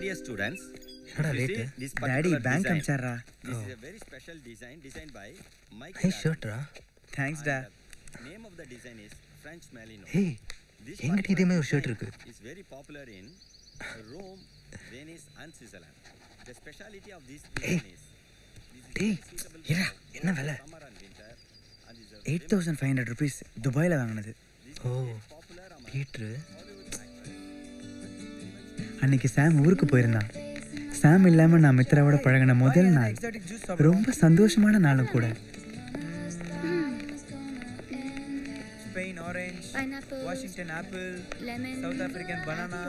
dear students, என்னடா rate? this daddy particular bank design, அனுப்பிச்சாரா? this is a very special design designed by Michael. Nice ஷர்ட்ரா. Thanks டா. Name of the design is French Malino. ஏய், This என்கிட்ட இதே மாதிரி ஒரு ஷர்ட் design இருக்கு. is very popular in Rome, Venice and Switzerland. The speciality of this Hey. design is டேய், இரா, என்ன விலை? summer and winter and is a 8500 rupees துபாயில வாங்குனது. ஓ, பீட்ரு. அன்னைக்கு சாம் ஊருக்கு போயிருந்தான். சாம் இல்லாம நான் மித்ராவோட பழகின முதல் நாள் ரொம்ப சந்தோஷமான நாளும் கூட. Spain orange, pineapple, Washington apple, lemon, south African banana.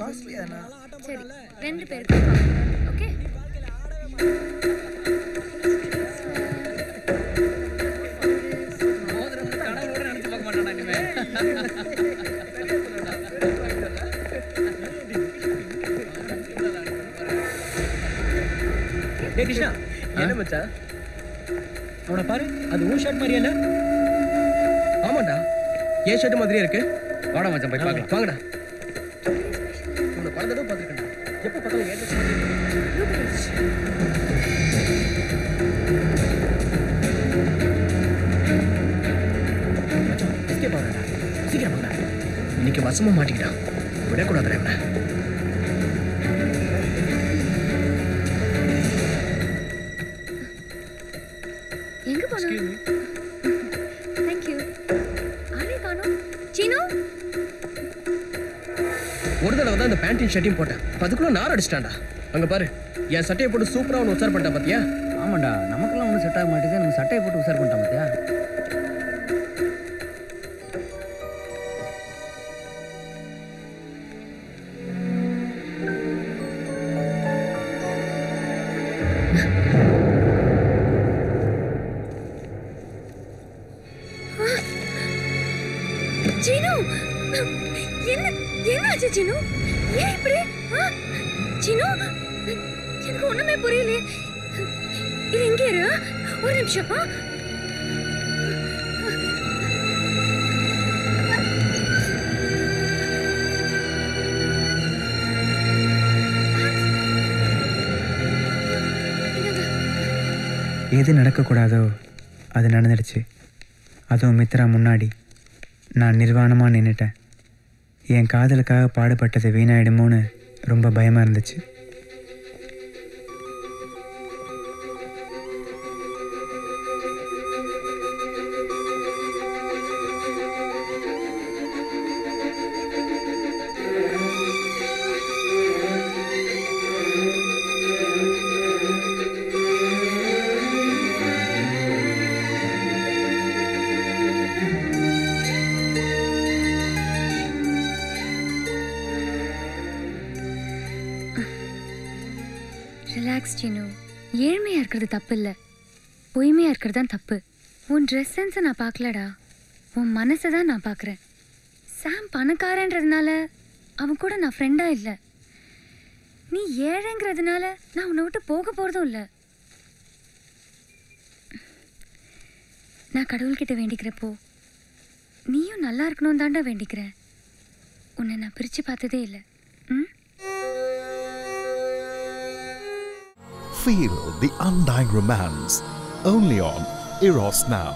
Costly தானா? சரி 2 பேருக்கு ஓகே. டேய் கிருஷ்ணா, என்ன மச்சான்? அவனை பாரு, அது உன் ஷர்ட் மாதிரியே இல்ல? ஆமாண்டா, ஏன் ஷர்ட் மாதிரியே இருக்கு. வாடா மச்சான் போய் பார்க்கலாம். வாங்கடா. உன்னை பல தடவை பார்த்துருக்கேன்டா. எப்போ பார்த்தாலும் ஏன் ட்ரெஸ் மாதிரியே இருக்கு. மச்சான், escape ஆகுறேன்டா. சீக்கிரம் வாங்கடா. இன்னைக்கு வசமா மாட்டிக்கிட்டான். விடக்கூடாதுடா இவனை. எங்க போன? Thank you. ஆளே காணோம். சீனு, ஒரு தடவை தான் இந்த பேண்டையும் ஷர்ட்டையும் போட்டேன். அதுக்குள்ள நார் அடிச்சிட்டான்டா. அங்க பாரு, என் சட்டையை போட்டு சூப்பரா ஒன்று உசார் பண்ணிட்டா பாத்தியா? ஆமாண்டா, நமக்கெல்லாம் ஒன்றும் செட் ஆக மாட்டேங்குது. நம்ம சட்டையை போட்டு உசார் பண்ணிட்டோம் பார்த்தியா? சீனு, என்ன என்னாச்சு சீனு? ஏன் இப்படி? சீனு, எனக்கு ஒண்ணுமே புரியலையே. இது எங்க இரு? ஒரு நிமிஷம். எது நடக்கக்கூடாதோ அது நடந்துடுச்சு. அதுவும் மித்ரா முன்னாடி நான் நிர்வாணமாக நின்றுட்டேன். என் காதலுக்காக பாடுபட்டது வீணாயிடுமோன்னு ரொம்ப பயமாக இருந்துச்சு. ரிலாக்ஸ் சீனு. ஏழ்மையா இருக்கிறது தப்பு இல்லை, பொய்மையா இருக்கிறது தான் தப்பு. உன் ட்ரெஸ் சென்ஸை நான் பார்க்கலடா, உன் மனசை தான் நான் பார்க்குறேன். சாம் பணக்காரன்றதுனால அவன் கூட நான் ஃப்ரெண்டாக இல்லை. நீ ஏழைங்கிறதுனால நான் உன்னை விட்டு போக போகிறதும் இல்லை. நான் கடவுள்கிட்ட வேண்டிக்கிறப்போ நீயும் நல்லா இருக்கணும் தாண்டா வேண்டிக்கிறேன். உன்னை நான் பிரித்து பார்த்ததே இல்லை. Feel the undying romance only on Eros Now.